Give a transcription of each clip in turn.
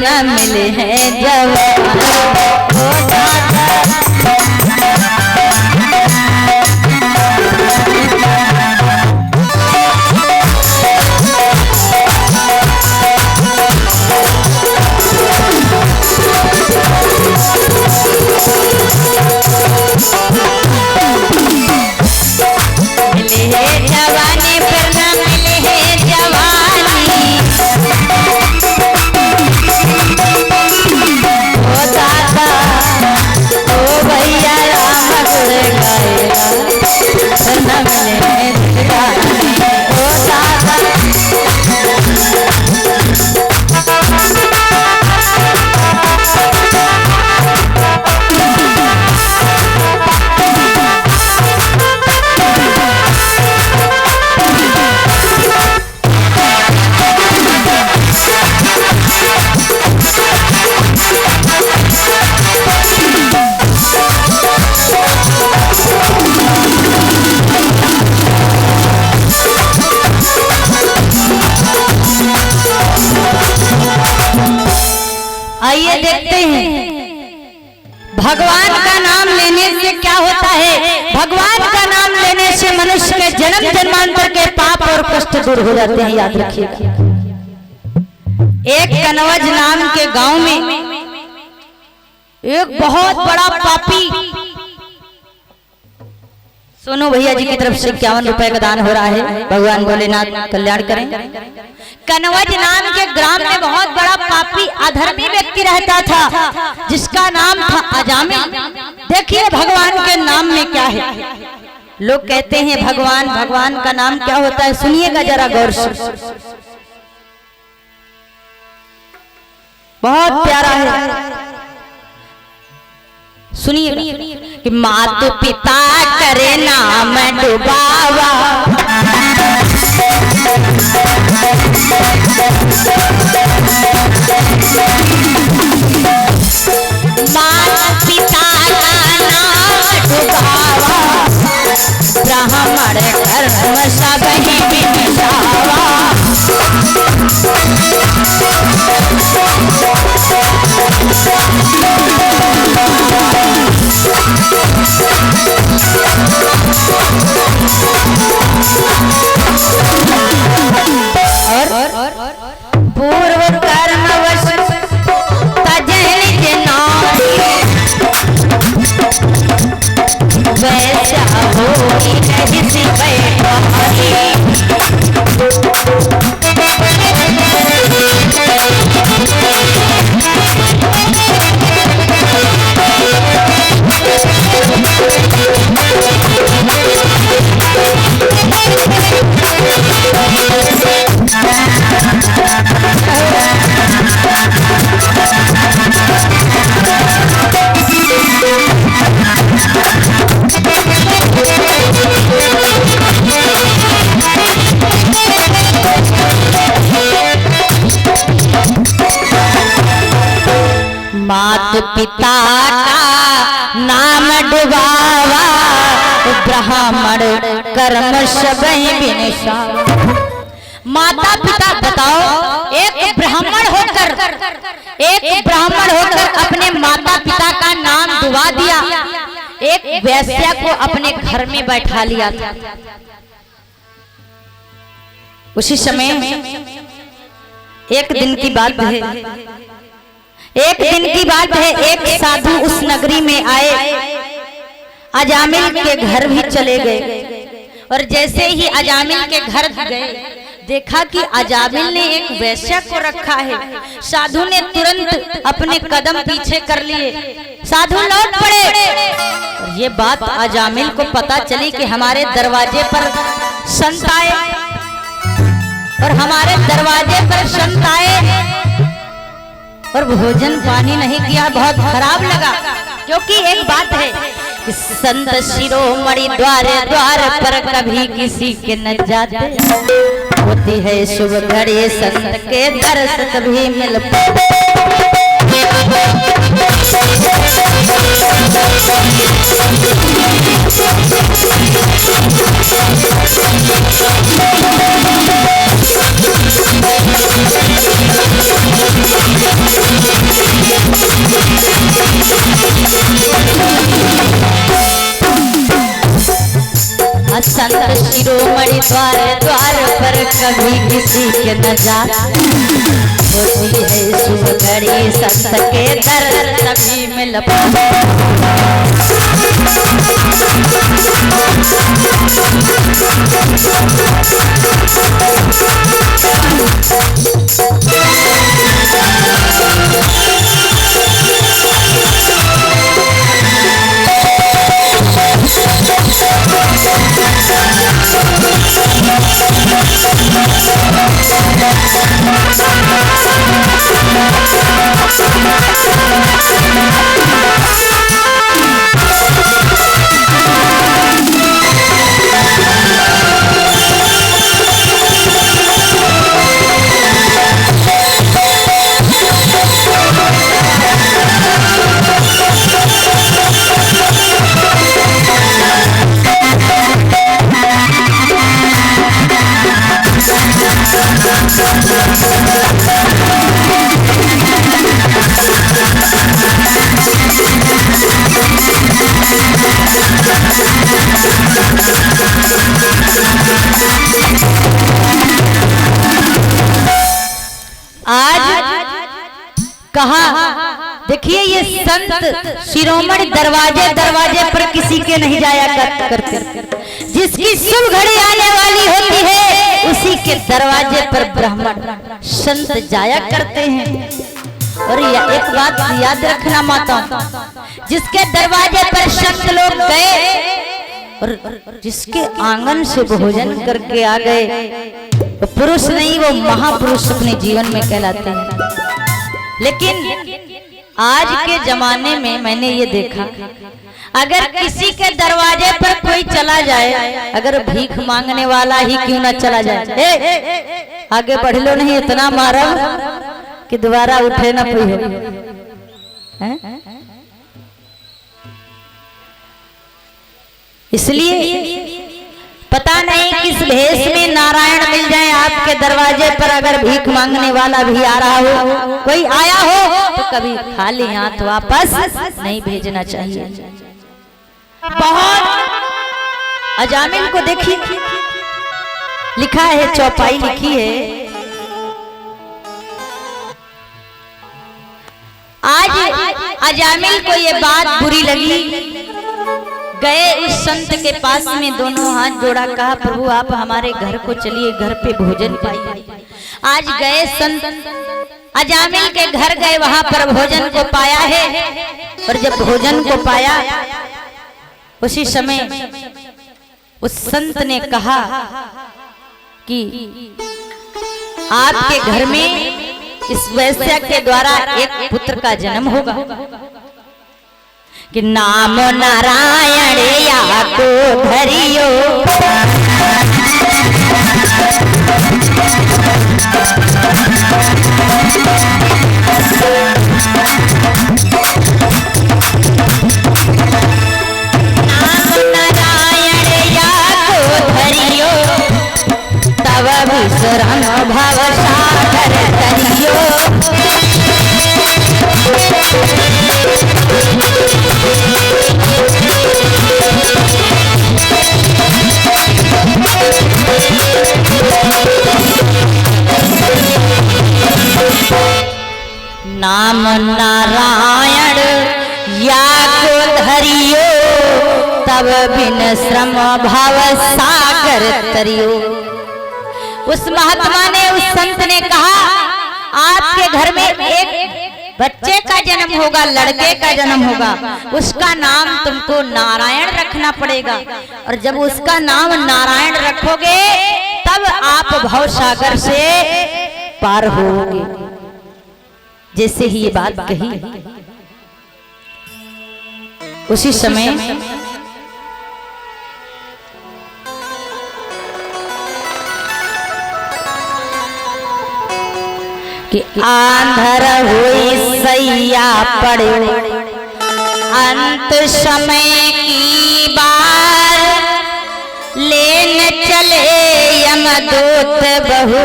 न मिले हैं जवान ओ दादा। आइए देखते हैं भगवान का नाम लेने से क्या होता है। भगवान का नाम लेने से मनुष्य के जन्म जन्मांतर के पाप और कष्ट दूर हो जाते हैं, याद रखिएगा। एक कनवज नाम के गांव में एक बहुत बड़ा पापी, सोनू भैया जी की तरफ से 51 रुपए का दान हो रहा है, भगवान भोलेनाथ कल्याण करें। कनवज नाम के ग्राम में बहुत बड़ा पापी अधर्मी व्यक्ति रहता था जिसका नाम था अजामिल। देखिए भगवान के नाम में क्या है। लोग कहते हैं भगवान, भगवान का नाम क्या होता है, सुनिएगा जरा गौर से, बहुत प्यारा है, सुनिए कि माता पिता करे नाम डुबावा, माता पिता का नाम डुबावा, ब्राह्मण कर्म सब ही बिनसावा। पूर्व कर्मवश तजल के नारी, वैसा होगी नहीं सी बैठारी। मात पिता का नाम डुबावा, ब्राह्मण कर्म सब ही बिनसावा। माता पिता बताओ, एक ब्राह्मण होकर अपने माता पिता का नाम डुबा दिया, एक वैश्या को अपने घर में बैठा लिया था। उसी समय एक दिन की बात है, एक साधु उस नगरी में आए, अजामिल के घर भी चले गए, और जैसे ही अजामिल के घर गए देखा कि अजामिल ने एक वैश्या को रखा है। साधु ने तुरंत अपने कदम पीछे कर लिए, साधु लौट पड़े। और ये बात अजामिल को पता चली कि हमारे दरवाजे पर संत आए, और हमारे दरवाजे पर संत आए और भोजन पानी नहीं किया, बहुत खराब लगा। क्योंकि एक बात है कि संत शिरोमणि द्वार द्वार पर कभी किसी के न जाते, होती है शुभ घड़ी संत के दर्शन भी मिल पाते। द्वार द्वार पर कभी किसी के न जात, होती है शुभ घड़ी संत के दर तभी मिल पाता। कहा देखिए ये संत शिरोमणि दरवाजे दरवाजे पर किसी के नहीं जाया करते, जिसकी शुभ घड़ी आने वाली होती है उसी के दरवाजे पर ब्राह्मण संत जाया करते हैं। और एक बात याद रखना माता, जिसके दरवाजे पर संत लोग गए और जिसके आंगन से भोजन करके आ गए तो पुरुष नहीं वो महापुरुष अपने जीवन में कहलाते हैं। लेकिन आज के जमाने में मैंने ये देखा, अगर किसी के दरवाजे पर कोई चला जाए, अगर भीख मांगने वाला ही क्यों ना चला जाए, आगे बढ़ लो नहीं इतना मारो कि दोबारा उठे ना कोई हो। इसलिए पता नहीं किस भेष में नारायण मिल जाए आपके दरवाजे पर, अगर भीख मांगने वाला भी आ रहा हो, कोई आया हो तो कभी खाली हाथ वापस नहीं भेजना चाहिए। बहुत अजामिल को देखिए लिखा है, चौपाई लिखी है, आज अजामिल को ये बात बुरी लगी, गए उस संत के पास में, दोनों हाथ जोड़ा, कहा प्रभु आप हमारे घर को चलिए, घर पे भोजन पाइए। आज गए संत अजामिल के घर गए, वहां पर भोजन को पाया है। और जब भोजन को पाया उसी समय उस संत ने कहा कि आपके घर में इस वैश्य के द्वारा एक पुत्र का जन्म होगा कि नाम नारायण या को धरियो, नाम नारायण या को धरियो, तब विश्रम भव सागर तरियो। नाम नारायण या को धरियो, तब बिन श्रम भाव सागर तरियो। उस महात्मा ने, उस संत ने कहा आपके घर में एक बच्चे का जन्म होगा, लड़के का जन्म होगा, उसका नाम तुमको नारायण रखना पड़ेगा। और जब उसका नाम नारायण रखोगे तब आप भव सागर से पार होगे। जैसे ही ये बात कही उसी समय कि आंधर हुई सैया पड़े, अंत समय की बार, लेन चले यमदूत बहु,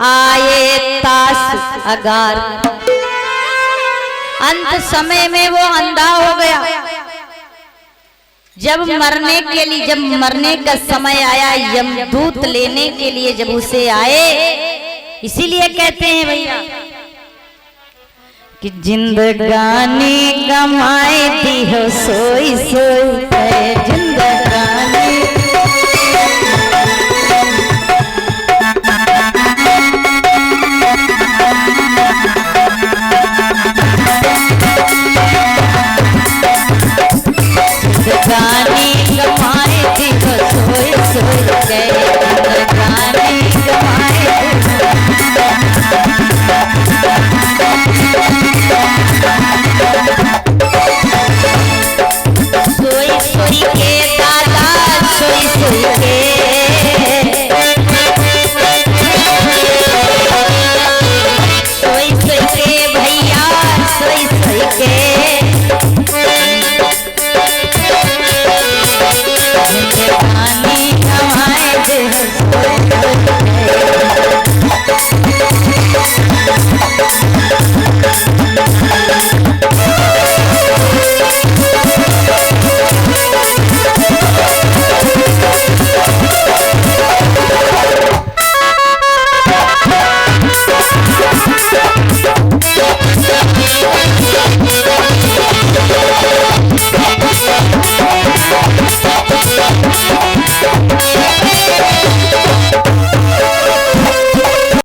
आए तास अगार। अंत समय में वो अंधा हो गया, जब मरने के लिए, जब मरने का समय आया, यमदूत लेने के लिए जब उसे आए, इसीलिए कहते हैं भैया कि जिंदगानी कमाए दी हो सोई सोई है।